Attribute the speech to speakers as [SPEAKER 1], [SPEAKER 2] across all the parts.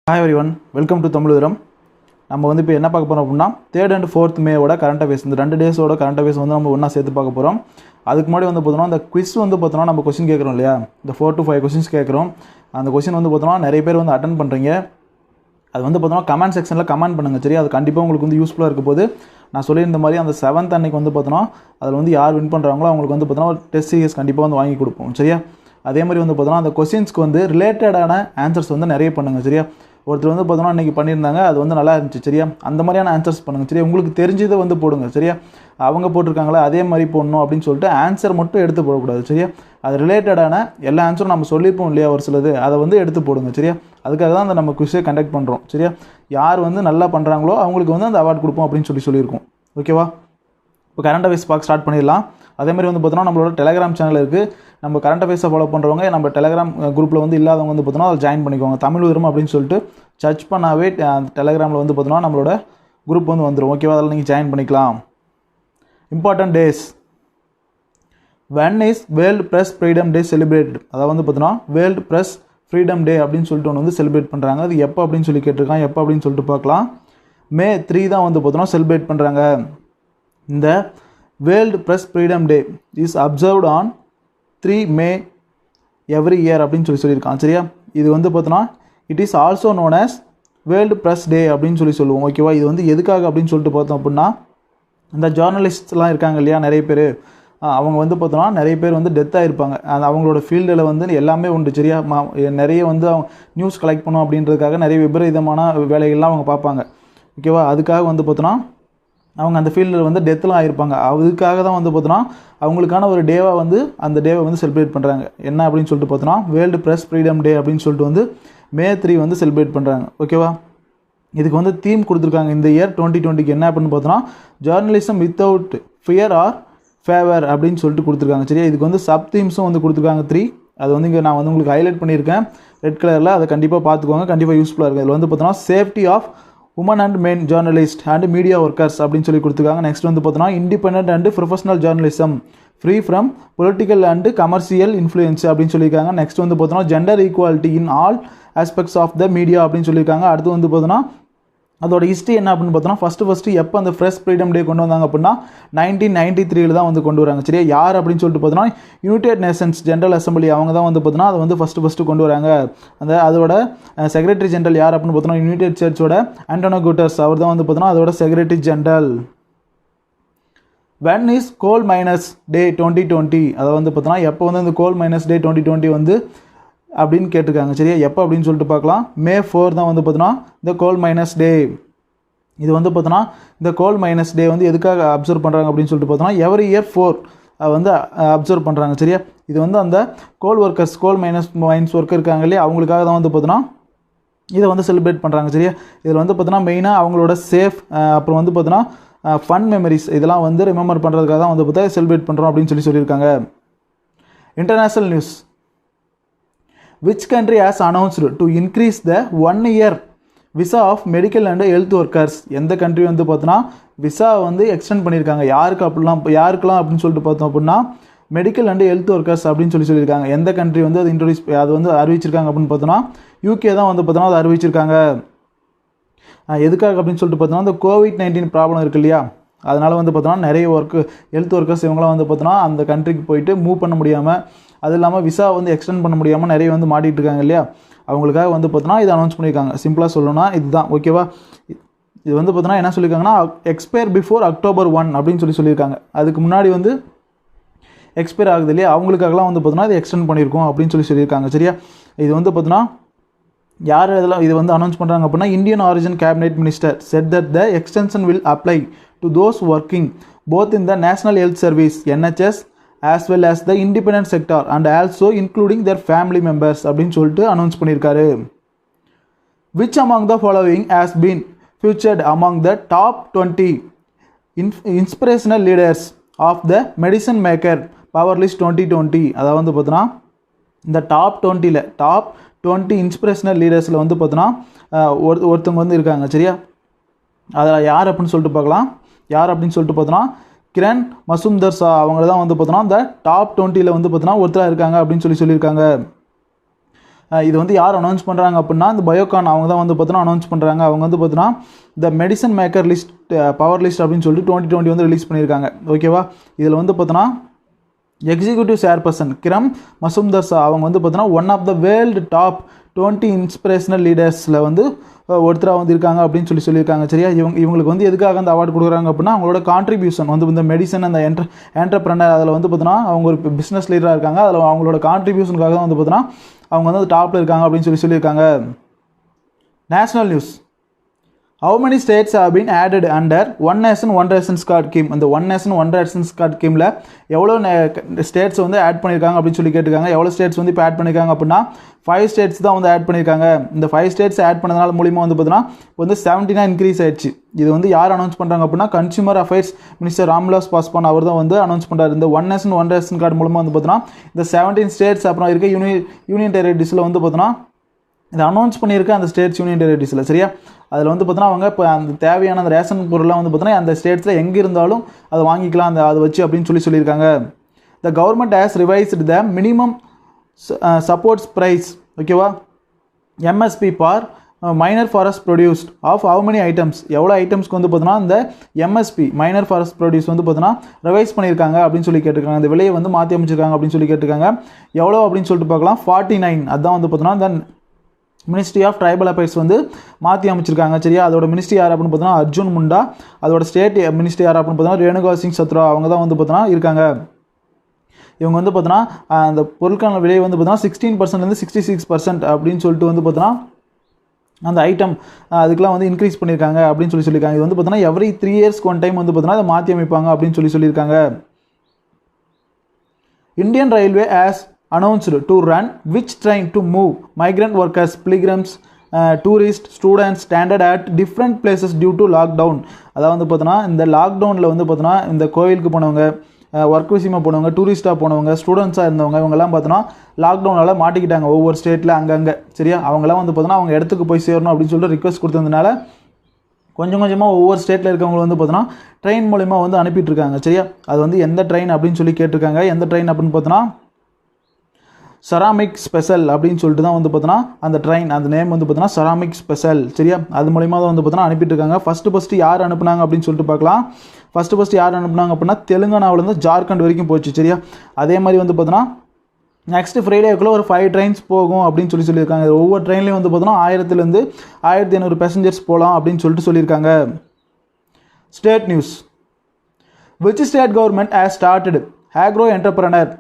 [SPEAKER 1] Hi everyone, welcome to தமிழுதிரம். நம்ம வந்து இப்போ என்ன பார்க்க போறோம் அப்படினா 3rd and 4th மேவோட current affairs இந்த 2 டேஸோட கரண்ட் அஃபேர்ஸ் வந்து நம்ம ஒண்ணா சேர்த்து பார்க்க போறோம். அதுக்கு முன்னாடி வந்து பார்த்தோம்னா அந்த குவிஸ் வந்து பார்த்தோம்னா நம்ம क्वेश्चन கேக்குறோம் இல்லையா? இந்த 4 to 5 क्वेश्चंस கேக்குறோம். அந்த क्वेश्चन வந்து பார்த்தோம்னா நிறைய பேர் வந்து அட்டெண்ட் பண்றீங்க. அது வந்து பார்த்தோம்னா கமெண்ட் செக்ஷன்ல கமெண்ட் பண்ணுங்க சரியா? அது கண்டிப்பா உங்களுக்கு வந்து யூஸ்ஃபுல்லா இருக்க போகுது. நான் சொல்லியிருந்த மாதிரி அந்த 7th அன்னைக்கு வந்து பார்த்தோம்னா அதுல வந்து யார் வின் பண்றாங்களோ அவங்களுக்கு வந்து பார்த்தோம்னா ஒரு டெஸ்ட் சீரிஸ் கண்டிப்பா வந்து வாங்கி கொடுப்போம் சரியா? அதே மாதிரி வந்து பார்த்தோம்னா அந்த क्वेश्चंसக்கு வந்து ரிலேட்டடான ஆன்சர்ஸ் வந்து நிறைய பண்ணுங்க சரியா? ஒருத்தர் வந்து பார்த்தோம்னா இன்னைக்கு பண்ணியிருந்தாங்க அது வந்து நல்லா இருந்துச்சு சரியா? அந்த மாதிரியான ஆன்சர்ஸ் பண்ணுங்க சரியா? உங்களுக்கு தெரிஞ்சதை வந்து போடுங்க சரியா? அவங்க போட்டிருக்காங்களா அதே மாதிரி போடணும் அப்படின்னு சொல்லிட்டு ஆன்சர் மட்டும் எடுத்து போடக்கூடாது சரியா? அது ரிலேட்டடான எல்லா ஆன்சரும் நம்ம சொல்லியிருப்போம் இல்லையா ஒரு சிலது அதை வந்து எடுத்து போடுங்க சரியா? அதுக்காக தான் அந்த நம்ம குவிஸை கண்டக்ட் பண்ணுறோம் சரியா? யார் வந்து நல்லா பண்ணுறாங்களோ அவங்களுக்கு வந்து அந்த அவார்ட் கொடுப்போம் அப்படின்னு சொல்லியிருக்கோம் ஓகேவா? இப்போ கரண்ட் அஃபேர்ஸ் பார்க்க ஸ்டார்ட் பண்ணிடலாம். அதே மாதிரி வந்து பார்த்தோம்னா நம்மளோட டெலிகிராம் சேனல் இருக்குது. நம்ம கரண்ட் அஃபேர்ஸை ஃபாலோ பண்ணுறவங்க நம்ம டெலிகிராம் குரூப்பில் வந்து இல்லாதவங்க வந்து பார்த்தோம்னா அதை ஜாயின் பண்ணிக்கோங்க. தமிழுதிரம் அப்படின்னு சொல்லிட்டு சர்ச் பண்ணாவே டெலிகிராமில் வந்து பார்த்தோம்னா நம்மளோட குரூப் வந்து வந்துடும் ஓகேவா? அதில் நீங்கள் ஜாயின் பண்ணிக்கலாம். Important days. One is world press freedom day celebrated. அதாவது வந்து பார்த்தோம்னா வேர்ல்டு ப்ரெஸ் ஃப்ரீடம் டே அப்படின்னு சொல்லிட்டு ஒன்று வந்து செலிப்ரேட் பண்ணுறாங்க. அது எப்போ அப்படின்னு சொல்லி கேட்டிருக்காங்க. எப்போ அப்படின்னு சொல்லிட்டு பார்க்கலாம். May 3 தான் வந்து பார்த்தோம்னா செலிப்ரேட் பண்ணுறாங்க. இந்த world press freedom day is observed on 3 May every year அப்படின்னு சொல்லியிருக்காங்க சரியா? இது வந்து பார்த்தோன்னா it is also known as world press day அப்படின்னு சொல்லுவோம் ஓகேவா? இது வந்து எதுக்காக அப்படின்னு சொல்லிட்டு பார்த்தோம் அப்படின்னா இந்த ஜேர்னலிஸ்ட்லாம் இருக்காங்க இல்லையா நிறைய பேர் அவங்க வந்து பார்த்தோன்னா நிறைய பேர் வந்து டெத் ஆகிருப்பாங்க. அந்த அவங்களோட ஃபீல்டில் வந்து எல்லாமே உண்டு சரியா? நிறைய வந்து அவங்க நியூஸ் கலெக்ட் பண்ணணும் அப்படின்றதுக்காக நிறைய விபரீதமான வேலைகள்லாம் அவங்க பார்ப்பாங்க ஓகேவா? அதுக்காக வந்து பார்த்தோன்னா அவங்க அந்த ஃபீல்டில் வந்து டெத்லாம் ஆகிருப்பாங்க. அதுக்காக தான் வந்து பார்த்தோன்னா அவங்களுக்கான ஒரு டேவாக வந்து அந்த டேவை வந்து செலிப்ரேட் பண்ணுறாங்க. என்ன அப்படின்னு சொல்லிட்டு பார்த்தோன்னா வேர்ல்டு ப்ரெஸ் ஃப்ரீடம் டே அப்படின்னு சொல்லிட்டு வந்து May 3 வந்து செலிப்ரேட் பண்ணுறாங்க ஓகேவா? இதுக்கு வந்து தீம் கொடுத்துருக்காங்க இந்த இயர் 2020க்கு என்ன அப்படின்னு பார்த்தோன்னா journalism without fear R favour அப்படின்னு சொல்லிட்டு கொடுத்துருக்காங்க சரியா? இதுக்கு வந்து சப் தீம்ஸும் வந்து கொடுத்துருக்காங்க 3. அது வந்து இங்கே நான் வந்து உங்களுக்கு ஹைலைட் பண்ணியிருக்கேன் ரெட் கலரில். அதை கண்டிப்பாக பார்த்துக்கோங்க, கண்டிப்பாக யூஸ்ஃபுல்லாக இருக்குது. இதில் வந்து பார்த்தோன்னா safety of women and men journalist and media workers அப்படின்னு சொல்லி கொடுத்துருக்காங்க. நெக்ஸ்ட் வந்து பார்த்தோன்னா independent and professional journalism free from political and commercial influence அப்படின்னு சொல்லியிருக்காங்க. நெக்ஸ்ட் வந்து பார்த்தோன்னா gender equality in all aspects of the media அப்படின்னு சொல்லியிருக்காங்க. அடுத்து வந்து பார்த்தோன்னா அதோட ஹிஸ்ட்ரி என்ன அப்படின்னு பார்த்தோன்னா ஃபஸ்ட்டு எப்போ அந்த ப்ரெஸ் ஃப்ரீடம் டே கொண்டு வந்தாங்க அப்படின்னா 1993 தான் வந்து கொண்டு வராங்க சரியா? யார் அப்படின்னு சொல்லிட்டு பார்த்தோன்னா யுனைடெட் நேஷன்ஸ் ஜெனரல் அசம்பிளி அவங்க தான் வந்து பார்த்தோன்னா அதை வந்து ஃபஸ்ட்டு கொண்டு வராங்க. அதோட செக்ரட்டரி ஜெனரல் யார் அப்படின்னு பார்த்தோன்னா யுனைடெட் சர்ச்சோட ஆண்டோனியோ குட்டர்ஸ் அவர் தான் வந்து பார்த்தோன்னா அதோட secretary general. when is coal miners day 2020 அதை வந்து பார்த்தோன்னா எப்போ வந்து இந்த கோல் மைனஸ் டே 2020 வந்து அப்படின்னு கேட்டிருக்காங்க சரியா? எப்போ அப்படின்னு சொல்லிட்டு பார்க்கலாம். May 4 தான் வந்து பார்த்தோன்னா இந்த கோல் மைனஸ் டே. இது வந்து பார்த்தோன்னா இந்த கோல் மைனஸ் டே வந்து எதுக்காக அப்சர்வ் பண்ணுறாங்க அப்படின்னு சொல்லிட்டு பார்த்தோன்னா எவ்ரி இயர் 4 வந்து அப்சர்வ் பண்ணுறாங்க சரியா? இது வந்து அந்த கோல் ஒர்க்கர்ஸ் கோல் மைன்ஸ் ஒர்க்கர் இருக்காங்க இல்லையா அவங்களுக்காக தான் வந்து பார்த்தோன்னா இதை வந்து செலிப்ரேட் பண்ணுறாங்க சரியா? இதில் வந்து பார்த்தோன்னா மெயினாக அவங்களோட சேஃப் அப்புறம் வந்து பார்த்தோன்னா ஃபன் மெமரிஸ் இதெல்லாம் வந்து ரிமெம்பர் பண்ணுறதுக்காக தான் வந்து பார்த்தா செலிப்ரேட் பண்ணுறோம் அப்படின்னு சொல்லியிருக்காங்க. International news. Which country has announced to increase the 1 year visa of medical and health workers? எந்த கண்ட்ரி வந்து பார்த்தோன்னா விசா வந்து எக்ஸ்டெண்ட் பண்ணியிருக்காங்க. யாருக்கெல்லாம் அப்படின்னு சொல்லிட்டு பார்த்தோம் அப்படின்னா மெடிக்கல் அண்ட் ஹெல்த் ஒர்க்கர்ஸ் அப்படின்னு சொல்லியிருக்காங்க. எந்த கண்ட்ரி வந்து அது வந்து அறிவிச்சிருக்காங்க அப்படின்னு பார்த்தோன்னா UK தான் வந்து பார்த்தோன்னா அதை அறிவிச்சிருக்காங்க. எதுக்காக அப்படின்னு சொல்லிட்டு பார்த்தோன்னா இந்த COVID-19 ப்ராப்ளம் இருக்கு இல்லையா? அதனால் வந்து பார்த்தோன்னா நிறைய ஹெல்த் ஒர்க்கர்ஸ் இவங்களாம் வந்து பார்த்தோன்னா அந்த கண்ட்ரிக்கு போயிட்டு மூவ் பண்ண முடியாமல் அது இல்லாமல் விசா வந்து எக்ஸ்டெண்ட் பண்ண முடியாமல் நிறைய வந்து மாட்டிகிட்டு இருக்காங்க இல்லையா? அவங்களுக்காக வந்து பார்த்தோன்னா இது அனௌன்ஸ் பண்ணியிருக்காங்க. சிம்பிளாக சொல்லணும்னா இதுதான் ஓகேவா? இது வந்து பார்த்தோன்னா என்ன சொல்லியிருக்காங்கன்னா எக்ஸ்பயர் பிஃபோர் October 1 அப்படின்னு சொல்லியிருக்காங்க. அதுக்கு முன்னாடி வந்து எக்ஸ்பயர் ஆகுது இல்லையா அவங்களுக்காகலாம் வந்து பார்த்தோன்னா இது எக்ஸ்டெண்ட் பண்ணியிருக்கோம் அப்படின்னு சொல்லியிருக்காங்க சரியா? இது வந்து பார்த்தோன்னா யார் இதெல்லாம் இது வந்து அனௌன்ஸ் பண்ணுறாங்க அப்படின்னா Indian origin cabinet minister set that the extension will apply to those working both in the national health service NHS as well as the independent sector and also including their family members அப்படின்னு சொல்லிட்டு announce பண்ணியிருக்காரு. Which among the following has been featured among the top 20 inspirational leaders of the medicine maker power list 2020? அதாவது வந்து பார்த்தோன்னா இந்த top 20 inspirational லீடர்ஸில் வந்து பார்த்தோன்னா ஒருத்தவங்க வந்து இருக்காங்க சரியா? அதில் யார் அப்படின்னு சொல்லிட்டு பார்க்கலாம். யார் அப்படின்னு சொல்லிட்டு பார்த்தோன்னா கிரண் மசும்தர் ஷா அவங்கள தான் வந்து பார்த்தோன்னா இந்த டாப் 20ல் வந்து பார்த்தோன்னா ஒருத்தராக இருக்காங்க அப்படின்னு சொல்லியிருக்காங்க. இது வந்து யார் அனௌன்ஸ் பண்ணுறாங்க அப்படின்னா இந்த பயோகான் அவங்க தான் வந்து பார்த்தோன்னா அனௌன்ஸ் பண்ணுறாங்க. அவங்க வந்து பார்த்தோன்னா the medicine maker list power list அப்படின்னு சொல்லிட்டு 2020 வந்து ரிலீஸ் பண்ணியிருக்காங்க. ஓகேவா, இதில் வந்து பார்த்தோன்னா எக்ஸிக்யூட்டிவ் சேர்பர்சன் கிரம் மசும்தர் ஷா அவங்க வந்து பார்த்தோன்னா one of the world top 20 inspirational லீடர்ஸில் வந்து ஒருத்தராக வந்து இருக்காங்க அப்படின்னு சொல்லியிருக்காங்க. சரியா, இவங்களுக்கு வந்து எதுக்காக அந்த அவார்டு கொடுக்குறாங்க அப்படின்னா அவங்களோட கான்ட்ரிபியூஷன் வந்து இந்த மெடிசன் அந்த என்டர்பிரனர் அதில் வந்து பார்த்தோன்னா அவங்க ஒரு பிஸ்னஸ் லீடராக இருக்காங்க. அதில் அவங்களோட கான்ட்ரிபியூஷனுக்காக தான் வந்து பார்த்தோன்னா அவங்க வந்து டாப்பில் இருக்காங்க அப்படின்னு சொல்லியிருக்காங்க. National news. How many states have been added under One Nation One Ration Card scheme? அந்த One Nation One Ration Card ஸ்கீமில் எவ்வளோ ஸ்டேட்ஸ் வந்து ஆட் பண்ணியிருக்காங்க அப்படின்னு சொல்லி கேட்டிருக்காங்க. எவ்வளோ ஸ்டேட்ஸ் வந்து இப்போ ஆட் பண்ணியிருக்காங்க அப்படின்னா 5 ஸ்டேட்ஸ் தான் வந்து ஆட் பண்ணியிருக்காங்க. இந்த 5 ஸ்டேட்ஸ் ஆட் பண்ணதுனால மூலிமா வந்து பார்த்தீங்கன்னா வந்து 79 இன்க்ரீஸ் ஆயிடுச்சு. இது வந்து யார் அனௌன்ஸ் பண்ணுறாங்க அப்படின்னா consumer affairs minister Ramvilas Paswan அவர் தான் வந்து அனௌன்ஸ் பண்ணுறாரு. இந்த One Nation One Ration Card மூலமாக வந்து பார்த்தீங்கன்னா இந்த 17 ஸ்டேட்ஸ் அப்புறம் இருக்க யூனியன் டெரிட்டரிஸில் வந்து பார்த்தீங்கன்னா இதை அனௌன்ஸ் பண்ணியிருக்க அந்த ஸ்டேட்ஸ் யூனியன் டெரிட்டரிஸில். சரியா, அதில் வந்து பார்த்தோன்னா அவங்க இப்போ அந்த தேவையான அந்த ரேஷன் பொருளாக வந்து பார்த்தோன்னா அந்த ஸ்டேட்ஸில் எங்கே இருந்தாலும் அதை வாங்கிக்கலாம் அதை வச்சு அப்படின்னு சொல்லியிருக்காங்க. The government has revised the minimum supports price. ஓகேவா, MSP for minor forest produced of how many items, எவ்வளோ ஐட்டம்ஸ்க்கு வந்து பார்த்தோன்னா இந்த எம்எஸ்பி மைனர் ஃபாரஸ்ட் ப்ரொடியூஸ் வந்து பார்த்தோன்னா ரிவைஸ் பண்ணியிருக்காங்க அப்படின்னு சொல்லி கேட்டிருக்காங்க. அந்த விலையை வந்து மாற்றி அமைச்சிருக்காங்க அப்படின்னு சொல்லி கேட்டிருக்காங்க. எவ்வளோ அப்படின்னு சொல்லிட்டு பார்க்கலாம், 49. அதுதான் வந்து பார்த்தோன்னா இந்த மினிஸ்ட்ரி ஆஃப் ட்ரைபல் அஃபேர்ஸ் வந்து மாற்றி அமைச்சிருக்காங்க. சரியா, அதோட மினிஸ்ட்ரி யார் அப்படின்னு பார்த்தோன்னா அர்ஜுன் முண்டா. அதோட ஸ்டேட் மினிஸ்ட்ரி யார் அப்படின்னு பார்த்தோன்னா ரேணுகா சிங் சத்ரா அவங்க தான் வந்து பார்த்தோன்னா இருக்காங்க. இவங்க வந்து பார்த்தோன்னா அந்த பொருட்கான விலை வந்து பார்த்தோன்னா 16% 66% அப்படின்னு சொல்லிட்டு வந்து பார்த்தோன்னா அந்த ஐட்டம் அதுக்கெலாம் வந்து இன்க்ரீஸ் பண்ணியிருக்காங்க அப்படின்னு சொல்லியிருக்காங்க. இது வந்து பார்த்தோன்னா எவ்ரி 3 இயர்ஸ்க்கு ஒன் டைம் வந்து பார்த்தோன்னா அதை மாற்றி அமைப்பாங்க அப்படின்னு சொல்லியிருக்காங்க. Indian railway as announced to run which train to move migrant workers, pilgrims, tourists, students stranded at different places due to lockdown. அதாவது வந்து பார்த்தோன்னா இந்த லாக்டவுனில் வந்து பார்த்தோன்னா இந்த கோயிலுக்கு போனவங்க, ஒர்க் விஷயமாக போனவங்க, டூரிஸ்ட்டாக போனவங்க, ஸ்டூடெண்ட்ஸாக இருந்தவங்க இவங்கெல்லாம் பார்த்தோன்னா லாக்டவுனால் மாட்டிக்கிட்டாங்க ஒவ்வொரு ஸ்டேட்டில் அங்கங்கே. சரியா, அவங்களாம் வந்து பார்த்தோன்னா அவங்க இடத்துக்கு போய் சேரணும் அப்படின்னு சொல்லிட்டு ரிக்வஸ்ட் கொடுத்ததுனால கொஞ்சம் கொஞ்சமாக ஒவ்வொரு ஸ்டேட்டில் இருக்கவங்க வந்து பார்த்தோன்னா ட்ரெயின் மூலிமா வந்து அனுப்பிட்டுருக்காங்க. சரியா, அது வந்து எந்த ட்ரெயின் அப்படின்னு சொல்லி கேட்டிருக்காங்க. எந்த ட்ரெயின் அப்படின்னு பார்த்தோன்னா செராமிக் ஸ்பெஷல் அப்படின்னு சொல்லிட்டு தான் வந்து பார்த்தோன்னா அந்த ட்ரெயின் அந்த நேம் வந்து பார்த்தோன்னா செராமிக் ஸ்பெஷல். சரியா, அது மூலிமா தான் வந்து பார்த்தோன்னா அனுப்பிட்டு இருக்காங்க. ஃபஸ்ட்டு யார் அனுப்புனாங்க அப்படின்னு சொல்லிட்டு பார்க்கலாம். ஃபஸ்ட்டு யார் அனுப்புனாங்க அப்படின்னா தெலுங்கானாவிலேருந்து ஜார்க்கண்ட் வரைக்கும் போச்சு. சரியா, அதே மாதிரி வந்து பார்த்தோன்னா நெக்ஸ்ட் ஃப்ரைடேக்குள்ளே ஒரு 5 ட்ரெயின்ஸ் போகும் அப்படின்னு சொல்லியிருக்காங்க. ஒவ்வொரு ட்ரெயின்லேயும் வந்து பார்த்தோன்னா 1000 1500 பேசஞ்சர்ஸ் போகலாம் அப்படின்னு சொல்லியிருக்காங்க. State news. Which state government has started agro entrepreneur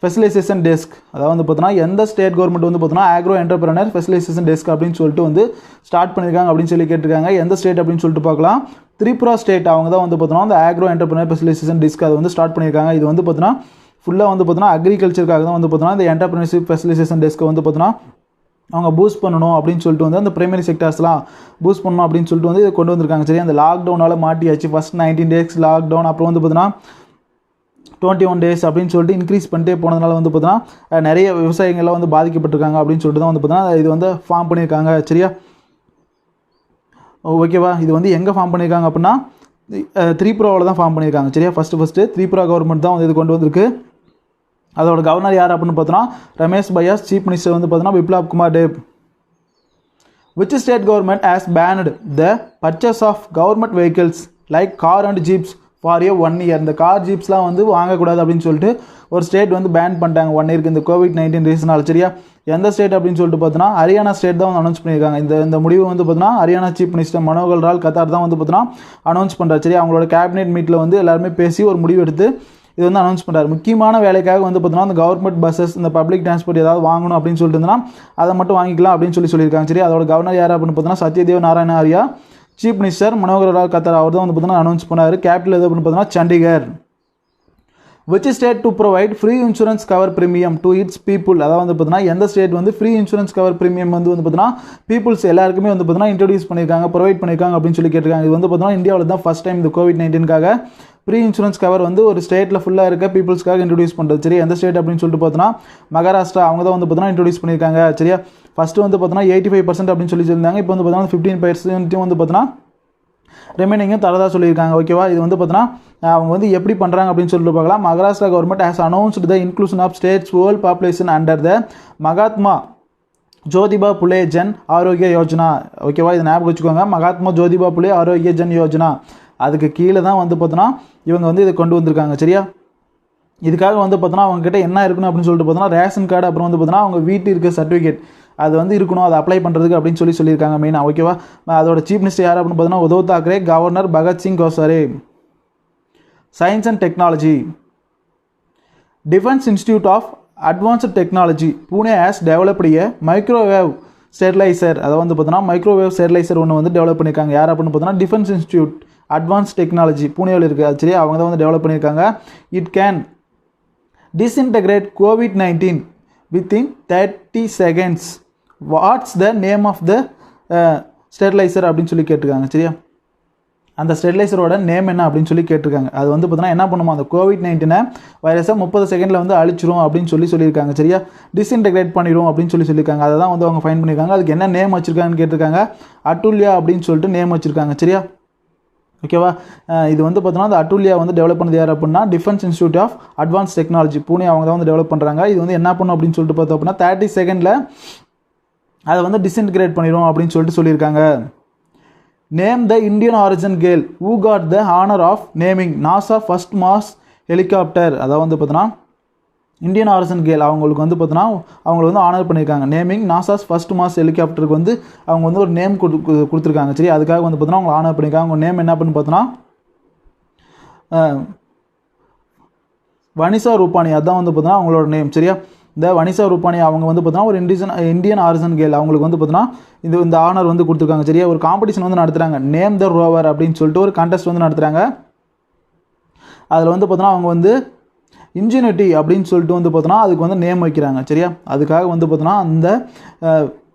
[SPEAKER 1] facilitation desk. அதாவது வந்து பார்த்தோன்னா எந்த ஸ்டேட் கவர்மெண்ட் வந்து பார்த்தோன்னா ஆக்ரோ என்டர்பிரனர் ஃபெசிலைசேஷன் டெஸ்க் அப்படின்னு சொல்லிட்டு வந்து ஸ்டார்ட் பண்ணியிருக்காங்க அப்படின்னு சொல்லி கேட்டிருக்காங்க. எந்த ஸ்டேட் அப்படின்னு சொல்லிட்டு பார்க்கலாம். திரிபுரா ஸ்டேட் அவங்க தான் வந்து பார்த்தோன்னா அந்த ஆக்ரோ என்டர்பிரனர் ஃபெசிலைசேஷன் டெஸ்க் அதை வந்து ஸ்டார்ட் பண்ணியிருக்காங்க. இது வந்து பார்த்தோன்னா ஃபுல்லாக வந்து பார்த்தோன்னா அக்ரிகல்ச்சருக்காக தான் வந்து பார்த்தோன்னா இந்த என்டர்பிரனர்ஷிப் ஃபெசிலைசேஷன் டெஸ்க்கை வந்து பார்த்தோன்னா அவங்க பூஸ்ட் பண்ணணும் அப்படின்னு சொல்லிட்டு வந்து அந்த பிரைமரி செக்டர்ஸ்லாம் பூஸ்ட் பண்ணணும் அப்படின்னு சொல்லிட்டு வந்து இதை கொண்டு வந்திருக்காங்க. சரி, அந்த லாக்டவுனால் மாட்டியாச்சு. ஃபஸ்ட் 19 days லாக்டவுன், அப்புறம் வந்து பார்த்தோன்னா 21 days அப்படின்னு சொல்லிட்டு இன்க்ரீஸ் பண்ணிட்டே போனதுனால வந்து பார்த்தோன்னா நிறைய விவசாயிகள்லாம் வந்து பாதிக்கப்பட்டிருக்காங்க அப்படின்னு சொல்லிட்டு தான் வந்து பார்த்தோன்னா இது வந்து ஃபார்ம் பண்ணியிருக்காங்க. சரியா, ஓகேவா, இது வந்து எங்கே ஃபார்ம் பண்ணியிருக்காங்க அப்படின்னா திரிபுராவில் தான் ஃபார்ம் பண்ணியிருக்காங்க. சரியா, ஃபஸ்ட்டு திரிபுரா கவர்மெண்ட் தான் வந்து இது கொண்டு வந்திருக்கு. அதோட கவர்னர் யார் அப்படின்னு பார்த்தோன்னா ரமேஷ் பையாஸ். சீஃப் மினிஸ்டர் வந்து பார்த்தோன்னா Biplab Kumar Deb. Which state government has banned the purchase of government vehicles like car and jeeps for 1 year. இந்த கார் ஜீப்ஸ்லாம் வந்து வாங்கக்கூடாது அப்படின்னு சொல்லிட்டு ஒரு ஸ்டேட் வந்து பேன் பண்ணிட்டாங்க 1 yearக்கு இந்த COVID-19 ரீசனால். சரியா, எந்த ஸ்டேட் அப்படின்னு சொல்லிட்டு பார்த்தோன்னா ஹரியானா ஸ்டேட் தான் வந்து அனௌன்ஸ் பண்ணியிருக்காங்க. இந்த முடிவு வந்து பார்த்தோன்னா Haryana chief minister Manohar Lal Qatar தான் வந்து பார்த்தோன்னா அனௌன்ஸ் பண்ணுறாரு. சரியா, அவங்களோட கேபினெட் மீட்டில் வந்து எல்லாருமே பேசி ஒரு முடிவு எடுத்து இது வந்து அனௌன்ஸ் பண்ணுறாரு. முக்கியமான வேலைக்காக வந்து பார்த்தோன்னா அந்த கவர்மெண்ட் பஸ்ஸஸ் இந்த பப்ளிக் டிரான்ஸ்போர்ட் ஏதாவது வாங்கணும் அப்படின்னு சொல்லிட்டு இருந்தோன்னா அதை மட்டும் வாங்கிக்கலாம் அப்படின்னு சொல்லியிருக்காங்க. சரி, அதோட கவர்னர் யார் அப்படின்னு பார்த்தோன்னா சத்யதேவ் நாராயண ஆர்யா. சீஃப் மினிஸ்டர் மனோகர் லால் கத்தார் அவர் தான் வந்து பார்த்தோன்னா அனௌன்ஸ் பண்ணார். கேபிட்டல் எது அப்படின்னு பார்த்தோன்னா Chandigarh. Which state to provide free insurance cover premium to its people. அதாவது வந்து பார்த்தோன்னா எந்த ஸ்டேட் வந்து ஃப்ரீ இன்சூரன்ஸ் கவர் ப்ரீமியம் வந்து பார்த்தோன்னா பீப்புள்ஸ் எல்லாருக்குமே வந்து பார்த்தோன்னா இன்ட்ரடியூஸ் பண்ணியிருக்காங்க, ப்ரொவைட் பண்ணியிருக்காங்க அப்படின்னு சொல்லி கேட்டிருக்காங்க. இது வந்து பார்த்தோன்னா இந்தியாவில் தான் ஃபஸ்ட் டைம் இந்த COVID-19க்காக ஃப்ரீ இன்சூரன்ஸ் கவர் வந்து ஒரு ஸ்டேட்டில் ஃபுல்லாக இருக்க பீப்புள்ஸ்க்காக இன்ட்ரடியூஸ் பண்ணுறது. சரி, எந்த ஸ்டேட் அப்படின்னு சொல்லிட்டு பார்த்தோன்னா மகாராஷ்டிரா அவங்க தான் வந்து பார்த்தோன்னா இன்ட்ரடியூஸ் பண்ணியிருக்காங்க. சரியா, ஃபஸ்ட்டு வந்து பார்த்தோன்னா 85% அப்படின்னு சொல்லியிருந்தாங்க. இப்போ வந்து பார்த்தோன்னா 15% வந்து பார்த்தோன்னா ரிமைனிங்கும் தரதாக சொல்லியிருக்காங்க. ஓகேவா, இது வந்து பார்த்தோன்னா அவங்க வந்து எப்படி பண்ணுறாங்க அப்படின்னு சொல்லிட்டு பார்க்கலாம். Maharashtra government has announced the inclusion of states world population under the Mahatma Jyotiba Phule Jan Arogya Yojana. ஓகேவா, இது ஞாபகம் வச்சுக்கோங்க. மகாத்மா ஜோதிபா புலே ஆரோக்கிய ஜன் யோஜனா. அதுக்கு கீழே தான் வந்து பார்த்தோன்னா இவங்க வந்து இதை கொண்டு வந்திருக்காங்க. சரியா, இதுக்காக வந்து பார்த்தோன்னா அவங்ககிட்ட என்ன இருக்கணும் அப்படின்னு சொல்லிட்டு பார்த்தோன்னா ரேஷன் கார்டு, அப்புறம் வந்து பார்த்தோன்னா அவங்க வீட்டு இருக்க சர்டிஃபிகேட் அது வந்து இருக்கணும், அதை அப்ளை பண்ணுறதுக்கு அப்படின்னு சொல்லியிருக்காங்க மெயினாக. ஓகேவா, அதோட சீஃப் மினிஸ்டர் யார் அப்படின்னு பார்த்தோன்னா Uddhav Thackeray, governor Bhagat Singh கோசாரி. Science and technology. Defence institute of advanced technology Pune has developed A microwave steriliser. அதை வந்து பார்த்தோன்னா மைக்ரோவேவ் ஸ்டெர்லைசர் ஒன்று வந்து டெவலப் பண்ணியிருக்காங்க. யார் அப்படின்னு பார்த்தோன்னா டிஃபென்ஸ் இன்ஸ்டிடியூட் அட்வான்ஸ் டெக்னாலஜி புனேவில் இருக்குது. அது சரியா, அவங்க தான் வந்து டெவலப் பண்ணியிருக்காங்க. It can disintegrate COVID-19 within 30 seconds. What's the name of the steriliser அப்படின்னு சொல்லி கேட்டிருக்காங்க. சரியா, அந்த ஸ்டெர்லைசரோட நேம் என்ன அப்படின்னு சொல்லி கேட்டிருக்காங்க. அது வந்து பார்த்தீங்கன்னா என்ன பண்ணுமோ அந்த COVID-19 வைரஸை 30 செகண்டில் வந்து அழிச்சிரும் அப்படின்னு சொல்லியிருக்காங்க. சரியா, டிஸ்இன்டகிரேட் பண்ணிடும் அப்படின்னு சொல்லியிருக்காங்க. அதை தான் வந்து அவங்க ஃபைன் பண்ணியிருக்காங்க. அதுக்கு என்ன நேம் வச்சுருக்காங்கன்னு கேட்டிருக்காங்க. அட்டுல்யா அப்படின்னு சொல்லிட்டு நேம் வச்சுருக்காங்க. சரியா, ஓகேவா, இது வந்து பார்த்தோன்னா அந்த அட்டுல்யா வந்து டெவலப் பண்ணது யார் அப்படின்னா defence institute of advance technology Pune, அவங்க தான் வந்து டெவலப் பண்ணுறாங்க. இது வந்து என்ன பண்ணும் அப்படின்னு சொல்லிட்டு பார்த்தோம் அப்படின்னா 30 செகண்டில் அதை வந்து டிஸ்இன்டகிரேட் பண்ணிடும் அப்படின்னு சொல்லியிருக்காங்க. Name the Indian origin girl who got the honour of naming NASA first Mars helicopter. அதை வந்து பார்த்தோன்னா இந்தியன் ஆரிஜின் கேர்ள் அவங்களுக்கு வந்து பார்த்தோன்னா அவங்களை வந்து ஆனர் பண்ணியிருக்காங்க. நேமிங் நாசாஸ் ஃபர்ஸ்ட் மாஸ் ஹெலிகாப்டருக்கு வந்து அவங்க வந்து ஒரு நேம் கொடுத்துருக்காங்க. சரி, அதுக்காக வந்து பார்த்தோன்னா அவங்களை ஆனர் பண்ணியிருக்காங்க. அவங்க நேம் என்ன அப்படின்னு பார்த்தோன்னா வனிஷா ரூபானி. அதுதான் வந்து பார்த்தோன்னா அவங்களோட நேம். சரியா, இந்த வனிஷா ரூபானி அவங்க வந்து பார்த்தோன்னா ஒரு இந்தியன் ஆரிஜின் கேர்ள் அவங்களுக்கு வந்து பார்த்தோன்னா இந்த ஆனர் வந்து கொடுத்துருக்காங்க. சரியா, ஒரு காம்படிஷன் வந்து நடத்துகிறாங்க. நேம் த ரோவர் அப்படின்னு சொல்லிட்டு ஒரு கான்டெஸ்ட் வந்து நடத்துகிறாங்க. அதில் வந்து பார்த்தோன்னா அவங்க வந்து இன்ஜினிட்டி அப்படின்னு சொல்லிட்டு வந்து பார்த்தோன்னா அதுக்கு வந்து நேம் வைக்கிறாங்க. சரியா, அதுக்காக வந்து பார்த்தோன்னா அந்த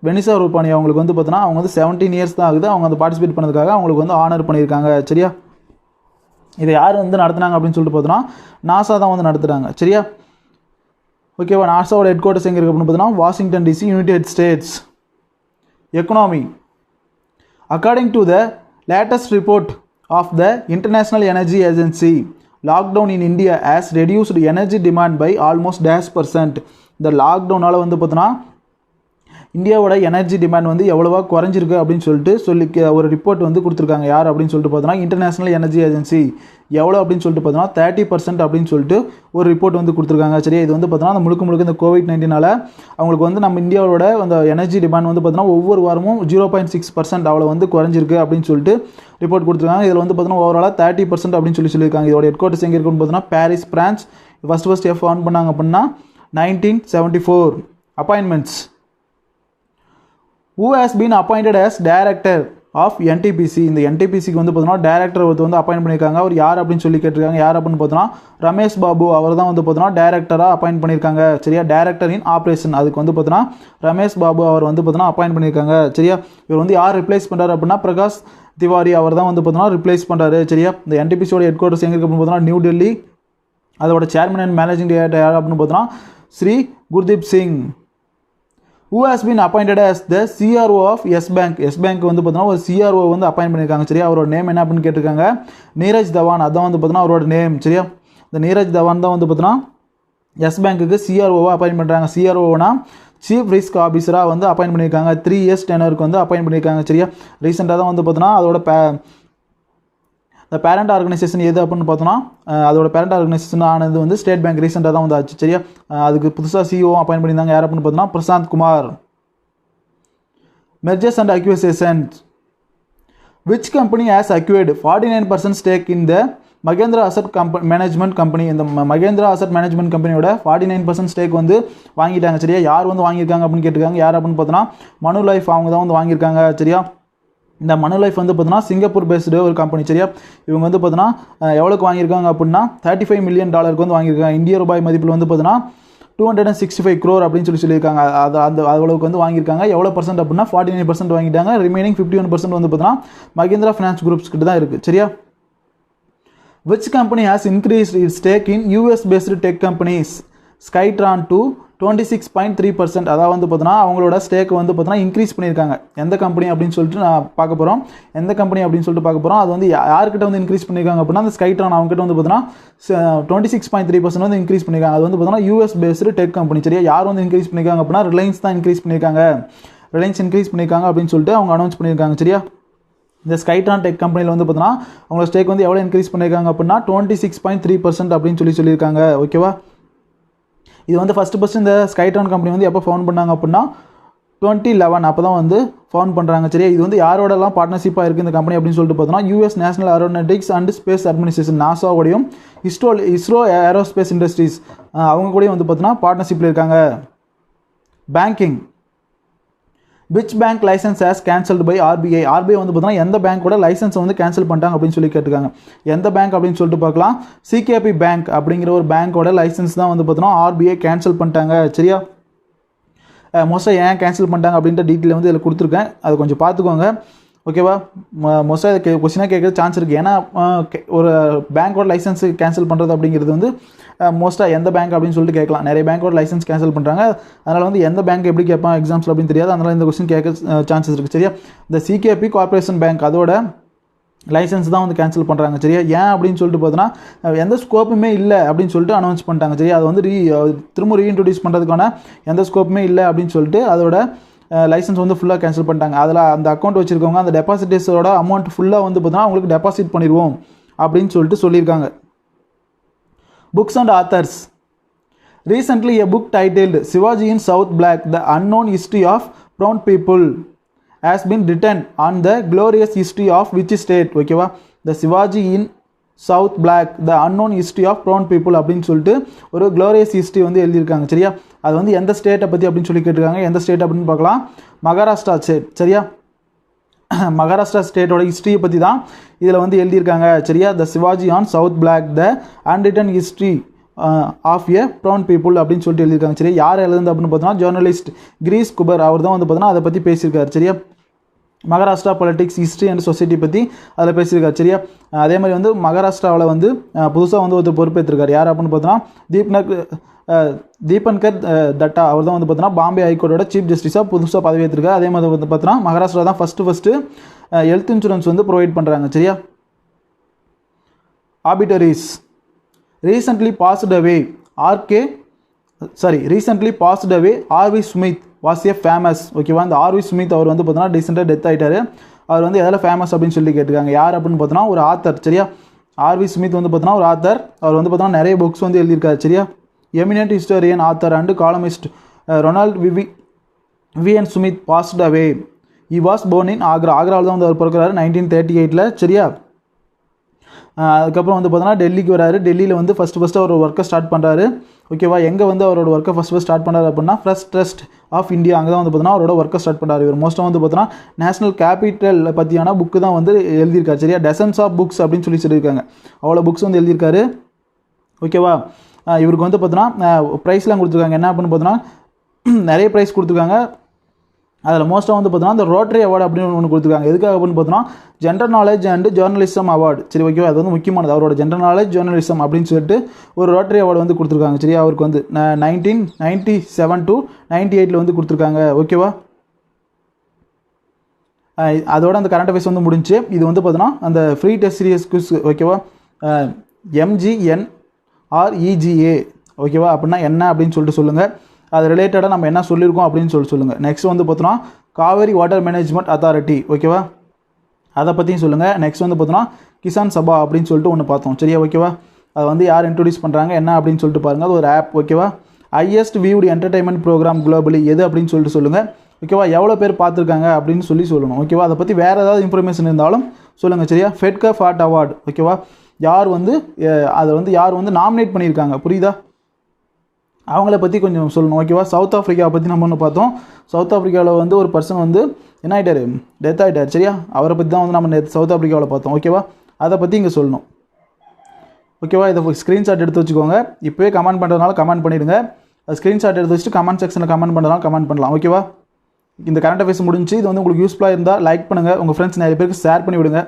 [SPEAKER 1] வனிஷா ரூபானி அவங்களுக்கு வந்து பார்த்தோன்னா அவங்க வந்து 17 இயர்ஸ் தான் ஆகுது. அவங்க வந்து பார்ட்டிசிபேட் பண்ணதுக்காக அவங்களுக்கு வந்து ஆனர் பண்ணியிருக்காங்க. சரியா, இதை யார் வந்து நடத்துனாங்க அப்படின்னு சொல்லிட்டு பார்த்தோன்னா நாசா தான் வந்து நடத்துகிறாங்க. சரியா, ஓகேவா, நாசாவோட ஹெட் குவார்ட்டர்ஸ் எங்கே இருக்குது அப்படின்னு பார்த்தோன்னா Washington DC, United States. Economy. According to the latest report of the international energy agency, lockdown in India has reduced energy demand by almost -%. இந்த லாக்டவுனால் வந்து பார்த்தோன்னா இந்தியாவோட எனர்ஜி டிமாண்ட் வந்து எவ்வளோவா குறைஞ்சிருக்கு அப்படின்னு சொல்லிட்டு ஒரு ரிப்போர்ட் வந்து கொடுத்துருக்காங்க. யார் அப்படின்னு சொல்லிட்டு பார்த்தோன்னா இன்டர்நேஷ்னல் எனர்ஜி ஏஜென்சி. எவ்வளோ அப்படின்னு சொல்லிட்டு பார்த்தோன்னா 30% அப்படின்னு சொல்லிட்டு ஒரு ரிப்போர்ட் வந்து கொடுத்துருக்காங்க. சரியா, இது வந்து பார்த்தோன்னா அந்த முழுக்க இந்த COVID-19 அவங்களுக்கு வந்து நம்ம இந்தியாவோட அந்த எனர்ஜி டிமாண்ட் வந்து பார்த்தோன்னா ஒவ்வொரு வாரமும் 0.6% அவ்வளோ வந்து குறைஞ்சிருக்கு அப்படின்னு சொல்லிட்டு ரிப்போர்ட் கொடுத்துருக்காங்க. இதில் வந்து பார்த்தோன்னா ஓவராலாக 30% அப்படின்னு சொல்லியிருக்காங்க. இதோட ஹெட் குவார்ட்டர்ஸ் எங்கே இருக்குன்னு பார்த்தோன்னா பாரிஸ், பிரான்ஸ். ஃபர்ஸ்ட் ஆன் பண்ணாங்க அப்படின்னா 1974. Appointments. who has been appointed as director of NTPC. இந்த NTPCக்கு வந்து பார்த்தோன்னா டைரக்டர் வந்து அப்பாயின்ட் பண்ணியிருக்காங்க. அவர் யார் அப்படின்னு சொல்லி கேட்டிருக்காங்க. யார் அப்படின்னு பார்த்தோன்னா ரமேஷ் பாபு. அவர் தான் வந்து பார்த்தோன்னா டைரக்டராக அப்பாயின்ட் பண்ணியிருக்காங்க. சரியா, டைரக்டர் இன் ஆப்ரேஷன். அதுக்கு வந்து பார்த்தோன்னா ரமேஷ் பாபு அவர் வந்து பார்த்தோன்னா அப்பாயின்ட் பண்ணியிருக்காங்க. சரியா, இவர் வந்து யார் ரிப்ளேஸ் பண்ணுறாரு அப்படின்னா பிரகாஷ் திவாரி அவர் தான் வந்து பார்த்தோன்னா ரிப்ளேஸ் பண்ணுறாரு. சரியா, இந்த NTPCயோட ஹெட் குவார்ட்டர்ஸ் எங்கே இருக்குது அப்படின்னு பார்த்தோன்னா நியூ டெல்லி. அதோட சேர்மன் அண்ட் மேனேஜிங் டைரக்டர் யார் அப்படின்னு பார்த்தோன்னா Sri Gurdeep Singh. who has been appointed as the CRO of Yes Bank. Yes Bank வந்து பார்த்தோன்னா ஒரு CRO வந்து அப்பாயின்ட் பண்ணியிருக்காங்க. சரியா, அவரோட நேம் என்ன அப்படின்னு கேட்டிருக்காங்க. நீரஜ் தவான். அதான் வந்து பார்த்தோன்னா அவரோட நேம். சரியா, இந்த நீரஜ் தவான் தான் வந்து பார்த்தோன்னா எஸ் பேங்க்குக்கு CROவாக அப்பாயின்ட் பண்ணுறாங்க. CROனா சீஃப் ரிஸ்க் ஆஃபீஸராக வந்து அப்பாயின்ட் பண்ணியிருக்காங்க. 3 years டெனருக்கு வந்து அப்பாயின்ட் பண்ணியிருக்காங்க. சரியா, ரீசெண்டாக தான் வந்து பார்த்தோன்னா அதோட இந்த பேரண்ட் ஆர்கனைசேஷன் எது அப்படின்னு பார்த்தோன்னா அதோட பேரண்ட் ஆர்கனைசேஷன் ஆனது வந்து ஸ்டேட் பேங்க். ரீசெண்டாக தான் வந்து ஆச்சு. சரியா, அதுக்கு புதுசாக CEO அப்பாயின்ட் பண்ணியிருந்தாங்க. யார் அப்படின்னு பார்த்தோன்னா Prashant Kumar. Mergers and acquisitions. Which company has acquired 49% stake in the Mahindra asset management company. இந்த மகேந்திரா அசட் மேனேஜ்மெண்ட் கம்பெனியோட 49% ஸ்டேக் வந்து வாங்கிட்டாங்க. சரியா, யார் வந்து வாங்கியிருக்காங்க அப்படின்னு கேட்டிருக்காங்க. யார் அப்படின்னு பார்த்தோன்னா மனு லைஃப் அவங்க தான் வந்து வாங்கியிருக்காங்க. சரியா, இந்த மனு லைஃப் வந்து பார்த்தோன்னா சிங்கப்பூர் பேஸ்டு ஒரு கம்பெனி. சரியா, இவங்க வந்து பார்த்தோன்னா எவ்வளோக்கு வாங்கியிருக்காங்க அப்படின்னா $35 million வந்து வாங்கியிருக்காங்க. இந்திய ரூபாய் மதிப்பில் வந்து பார்த்தோன்னா 265 crore அப்படின்னு சொல்லியிருக்காங்க. அந்த அவ்வளோக்கு வந்து வாங்கியிருக்காங்க. எவ்வளோ % அப்படின்னா 49% வாங்கிட்டாங்க. ரிமைனிங் 51% வந்து பார்த்தோன்னா மகேந்திரா ஃபினான்ஸ் குரூப்ஸ் கிட்ட தான் இருக்குது. சரியா, which company has increased its stake in US based tech companies Skytron to 26.3%. அதாவது வந்து பார்த்தோன்னா அவங்களோட ஸ்டேக் வந்து பார்த்தோன்னா இன்க்ரீஸ் பண்ணியிருக்காங்க. எந்த கம்பெனி அப்படின்னு சொல்லிட்டு நான் பார்க்க போகிறோம். எந்த கம்பெனி அப்படின்னு சொல்லிட்டு பார்க்க போகிறோம். அது வந்து யார்கிட்ட வந்து இன்க்ரீஸ் பண்ணியிருக்காங்க அப்படின்னா அந்த ஸ்கைட்ரான் அவங்ககிட்ட வந்து பார்த்தோன்னா 26.3% வந்து இன்க்ரீஸ் பண்ணியிருக்காங்க. அது வந்து பார்த்தோன்னா யூஎஸ் பேஸ்டு டெக் கம்பெனி. சரியா, யார் வந்து இன்க்ரீஸ் பண்ணியிருக்காங்க அப்படின்னா ரிலையன்ஸ் தான் இன்க்ரீஸ் பண்ணியிருக்காங்க. ரிலையன்ஸ் இன்க்ரீஸ் பண்ணியிருக்காங்க அப்படின்னு சொல்லிட்டு அவங்க அனௌன்ஸ் பண்ணியிருக்காங்க. சரியா, இந்த ஸ்கைட்ரான் டெக் கம்பெனியில் வந்து பார்த்தோன்னா அவங்களோட ஸ்டேக் வந்து எவ்வளோ இன்க்ரீஸ் பண்ணியிருக்காங்க அப்படின்னா 26.3% அப்படின்னு சொல்லியிருக்காங்க. ஓகேவா, இது வந்து ஃபஸ்ட்டு இந்த ஸ்கைட்ரான் கம்பெனி வந்து எப்போ ஃபவுண்ட் பண்ணாங்க அப்படின்னா 2011 அப்போ தான் வந்து ஃபவுண்ட் பண்ணுறாங்க. சரியா, இது வந்து யாரோடலாம் பார்ட்னர்ஷிப்பாக இருக்குது இந்த கம்பெனி அப்படின்னு சொல்லிட்டு பார்த்தோன்னா US National Aeronautics and Space Administration நாசாவோடையும் இஸ்ரோ ஏரோஸ்பேஸ் இண்டஸ்ட்ரீஸ் அவங்க கூடயும் வந்து பார்த்தோன்னா பார்ட்னர்ஷிப்பில் இருக்காங்க. Banking, which bank licence has cancelled by RBI. RBI வந்து பார்த்தீங்கன்னா எந்த பேங்க்கோட லைசன்ஸை வந்து கேன்சல் பண்ணிட்டாங்க அப்படின்னு சொல்லி கேட்டுருக்காங்க. எந்த பேங்க் அப்படின்னு சொல்லிட்டு பார்க்கலாம். சிகேபி பேங்க் அப்படிங்கிற ஒரு பேங்க்கோட லைசன்ஸ் தான் வந்து பார்த்தீங்கன்னா ஆர்பிஐ கேன்சல் பண்ணிட்டாங்க. சரியா, மோஸ்ட்டாக ஏன் கேன்சல் பண்ணிட்டாங்க அப்படின்ற டீட்டெயில் வந்து இதில் கொடுத்துருக்கேன், அதை கொஞ்சம் பார்த்துக்கோங்க. ஓகேவா, மோஸ்ட்டாக இது கொஸ்டினாக கேட்குறது சான்ஸ் இருக்குது. ஏன்னா ஒரு பேங்க்கோட லைசன்ஸ் கேன்சல் பண்ணுறது அப்படிங்கிறது வந்து மோஸ்ட்டாக எந்த பேங்க் அப்படின்னு சொல்லிட்டு கேட்கலாம். நிறைய பேங்க்கோட லைசன்ஸ் கேன்சல் பண்ணுறாங்க. அதனால் வந்து எந்த பேங்க் எப்படி கேட்பான் எக்ஸாம்ஸில் அப்படின்னு தெரியாது. அதனால் இந்த கொஸ்டின் கேட்க சான்சஸ் இருக்குது. சரியா, இந்த சிகேபி கார்பரேஷன் பேங்க் அதோட லைசன்ஸ் தான் வந்து கேன்சல் பண்ணுறாங்க. சரியா, ஏன் அப்படின்னு சொல்லிட்டு பார்த்தோன்னா எந்த ஸ்கோப்புமே இல்லை அப்படின்னு சொல்லிட்டு அனௌன்ஸ் பண்ணிட்டாங்க. சரியா, அது வந்து திரும்ப ரீஇன்ட்ரோடியூஸ் பண்ணுறதுக்கான எந்த ஸ்கோப்புமே இல்லை அப்படின்னு சொல்லிட்டு அதோட லைசன்ஸ் வந்து ஃபுல்லாக கேன்சல் பண்ணிட்டாங்க. அதில் அந்த அக்கௌண்ட் வச்சுருக்கவங்க அந்த டெபாசிட்டர்ஸோட அமௌண்ட் ஃபுல்லாக வந்து பார்த்தோன்னா அவங்களுக்கு டெபாசிட் பண்ணிடுவோம் அப்படின்னு சொல்லிட்டு சொல்லியிருக்காங்க. Books and authors. Recently, a book titled Shivaji in South Black: The Unknown History of Brown People has been written on the glorious history of which state? ஓகேவா, The Shivaji in South Black: The Unknown History of Brown People அப்படின்னு சொல்லிட்டு ஒரு glorious history வந்து எழுதியிருக்காங்க. சரியா, அது வந்து எந்த ஸ்டேட்டை பற்றி அப்படின்னு சொல்லி கேட்டிருக்காங்க. எந்த ஸ்டேட் அப்படின்னு பார்க்கலாம், மகாராஷ்டிரா ஸ்டேட். சரியா, மகாராஷ்டிரா ஸ்டேட்டோட ஹிஸ்ட்ரியை பற்றி தான் இதில் வந்து எழுதியிருக்காங்க. சரியா, the Shivaji on South Block the unwritten history of a proud people அப்படின்னு சொல்லிட்டு எழுதியிருக்காங்க. சரியா, யார் எழுதுந்து அப்படின்னு பார்த்தோன்னா ஜேர்னலிஸ்ட் கிரீஸ் குபர் அவர் தான் வந்து பார்த்தோன்னா அதை பற்றி பேசியிருக்காரு. சரியா, Maharashtra politics history and society பற்றி அதில் பேசியிருக்காரு. சரியா, அதே மாதிரி வந்து மகாராஷ்டிராவில் வந்து புதுசாக வந்து ஒருத்தர் பொறுப்பேற்றிருக்காரு. யார் அப்படின்னு பார்த்தோன்னா தீபன்கர் தட்டா அவர் தான் வந்து பார்த்தோன்னா பாம்பே ஹைகோர்ட்டோட சீஃப் ஜஸ்டிஸாக புதுசாக பதவியேற்றிருக்காரு. அதே மாதிரி வந்து பார்த்தோன்னா மகாராஷ்டிரா தான் ஃபஸ்ட்டு ஹெல்த் இன்சூரன்ஸ் வந்து ப்ரொவைட் பண்ணுறாங்க. சரியா, obituaries recently passed away R V Smith was a famous. Okay, இந்த ஆர்வி ஸ்மித் அவர் வந்து பார்த்தோன்னா ரீசெண்டாக டெத் ஆகிட்டார். அவர் வந்து எதில் ஃபேமஸ் அப்படின்னு சொல்லி கேட்டிருக்காங்க. யார் அப்படின்னு பார்த்தோன்னா ஒரு ஆத்தர். சரியா, ஆர்வி ஸ்மித் வந்து பார்த்தோன்னா ஒரு ஆத்தர். அவர் வந்து பார்த்தோன்னா நிறைய புக்ஸ் வந்து எழுதியிருக்காரு. சரியா, eminent historian author and columnist Ronald Vivian Smith passed away. He was born in ஆக்ராவில் தான் வந்து அவர் பிறக்கிறாரு 1938. சரியா, அதுக்கப்புறம் வந்து பார்த்தோன்னா டெல்லிக்கு வராரு. டெல்லியில் வந்து ஃபஸ்ட்டு அவர் ஒர்க்கை ஸ்டார்ட் பண்ணுறாரு. ஓகேவா, எங்கே வந்து அவரோட ஒர்க்கை ஃபஸ்ட்டு ஸ்டார்ட் பண்ணுறாரு அப்படின்னா ஃபர்ஸ்ட் ட்ரஸ்ட் ஆஃப் இந்தியா அங்கே தான் வந்து பார்த்தோன்னா அவரோட ஒர்க்கை ஸ்டார்ட் பண்ணுறாரு. இவர் மோஸ்ட்டாக வந்து பார்த்தோன்னா நேஷனல் கேபிட்டல் பற்றியான புக்கு தான் வந்து எழுதியிருக்காரு. சரியா, டசன்ஸ் ஆஃப் புக்ஸ் அப்படின்னு சொல்லியிருக்காங்க. அவ்வளோ புக்ஸ் வந்து எழுதியிருக்காரு. ஓகேவா, இவருக்கு வந்து பார்த்தோன்னா ப்ரைஸ்லாம் கொடுத்துருக்காங்க. என்ன அப்படின்னு பார்த்தோன்னா நிறைய ப்ரைஸ் கொடுத்துருக்காங்க. அதில் மோஸ்ட்டாக வந்து பார்த்தோன்னா அந்த ரோட்டரி அவார்டு அப்படின்னு ஒன்று கொடுத்துருக்காங்க. எதுக்காக அப்படின்னு பார்த்தோன்னா general knowledge and journalism award. சரி, ஓகேவா, அது வந்து முக்கியமானது. அவரோட ஜென்ரல் நாலேஜ் ஜேர்னலிசம் அப்படின்னு சொல்லிட்டு ஒரு ரோட்டரி அவார்டு வந்து கொடுத்துருக்காங்க. சரியா, அவருக்கு வந்து 1997 to 98 வந்து கொடுத்துருக்காங்க. ஓகேவா, அதோட அந்த கரண்ட் அஃபேர்ஸ் வந்து முடிஞ்சு. இது வந்து பார்த்தோன்னா அந்த ஃப்ரீ டெஸ்ட் சீரியஸ் குவிஸ். ஓகேவா, MGNREGA. ஓகேவா, அப்படின்னா என்ன அப்படின்னு சொல்லிட்டு சொல்லுங்கள். அது ரிலேட்டடாக நம்ம என்ன சொல்லியிருக்கோம் அப்படின்னு சொல்லுங்கள். நெக்ஸ்ட் வந்து பார்த்தோன்னா காவேரி வாட்டர் மேனேஜ்மெண்ட் அத்தாரிட்டி. ஓகேவா, அதை பற்றியும் சொல்லுங்கள். நெக்ஸ்ட் வந்து பார்த்தோன்னா கிசான் சபா அப்படின்னு சொல்லிட்டு ஒன்று பார்த்தோம். சரியா, ஓகேவா, அதை வந்து யார் இன்ட்ரடியூஸ் பண்ணுறாங்க என்ன அப்படின்னு சொல்லிட்டு பாருங்கள். அது ஒரு ஆப். ஓகேவா, highest viewed entertainment programme globally எது அப்படின்னு சொல்லிட்டு சொல்லுங்கள். ஓகேவா, எவ்வளோ பேர் பார்த்துருக்காங்க அப்படின்னு சொல்லணும். ஓகேவா, அதை பற்றி வேறு ஏதாவது இன்ஃபர்மேஷன் இருந்தாலும் சொல்லுங்கள். சரியா, ஃபெட்கஃப் ஆர்ட் அவார்டு. ஓகேவா, யார் வந்து நாமினேட் பண்ணியிருக்காங்க, புரியுதா, அவங்கள பற்றி கொஞ்சம் சொல்லணும். ஓகேவா, சவுத் ஆஃப்ரிக்காவை பற்றி நம்ம ஒன்று பார்த்தோம். சவுத் ஆஃப்ரிக்காவில் வந்து ஒரு பர்சன் வந்து என்ன ஆகிட்டார், டெத் ஆகிட்டார். சரியா, அவரை பற்றி தான் வந்து நம்ம சவுத் ஆஃப்ரிக்காவில் பார்த்தோம். ஓகேவா, அதை பற்றி இங்கே சொல்லணும். ஓகேவா, இதை ஸ்க்ரீன்ஷாட் எடுத்து வச்சுக்கோங்க. இப்போவே கமெண்ட் பண்ணுறதுனால கமெண்ட் பண்ணிவிடுங்க. ஸ்க்ரீன்ஷாட் எடுத்து வச்சுட்டு கமெண்ட் செக்ஷனில் கமெண்ட் பண்ணுறதுனால கமெண்ட் பண்ணலாம். ஓகேவா, இந்த கரண்ட் அஃபேர்ஸ் முடிஞ்சு. இது வந்து உங்களுக்கு யூஸ்ஃபுல்லாக இருந்தால் லைக் பண்ணுங்கள். உங்கள் ஃப்ரெண்ட்ஸ் நிறைய பேருக்கு ஷேர் பண்ணி விடுங்க.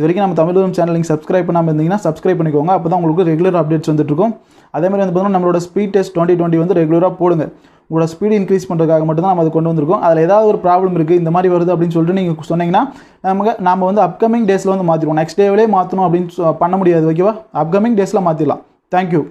[SPEAKER 1] இது வரைக்கும் நம்ம தமிழ் சேனல் நீங்கள் சப்ஸ்கிரைப் பண்ணாமல் இருந்தீங்கன்னா சப்ஸ்கிரைப் பண்ணிக்கோங்க. அப்போ தான் உங்களுக்கு ரெகுலர் அப்டேட்ஸ் வந்துட்டு இருக்கும். அதே மாதிரி வந்து பார்த்தீங்கன்னா நம்மளோட ஸ்பீட் டெஸ்ட் 2020 வந்து ரெகுலராக போடுங்க. உங்களோட ஸ்பீடு இன்க்ரீஸ் பண்ணுறதுக்காக மட்டும் தான் நம்ம அது கொண்டு வந்திருக்கோம். அதில் ஏதாவது ஒரு ப்ராப்ளம் இருக்குது, இந்த மாதிரி வருது அப்படின்னு சொல்லிட்டு நீங்கள் சொன்னீங்கன்னா நம்ம வந்து அப்கமிங் டேஸில் வந்து மாற்றிடுவோம். நெக்ஸ்ட் டேவிலே மாற்றணும் அப்படின்னு பண்ண முடியாது. ஓகேவா? அப்கமிங் டேஸில் மாற்றிடலாம். தேங்க்யூ.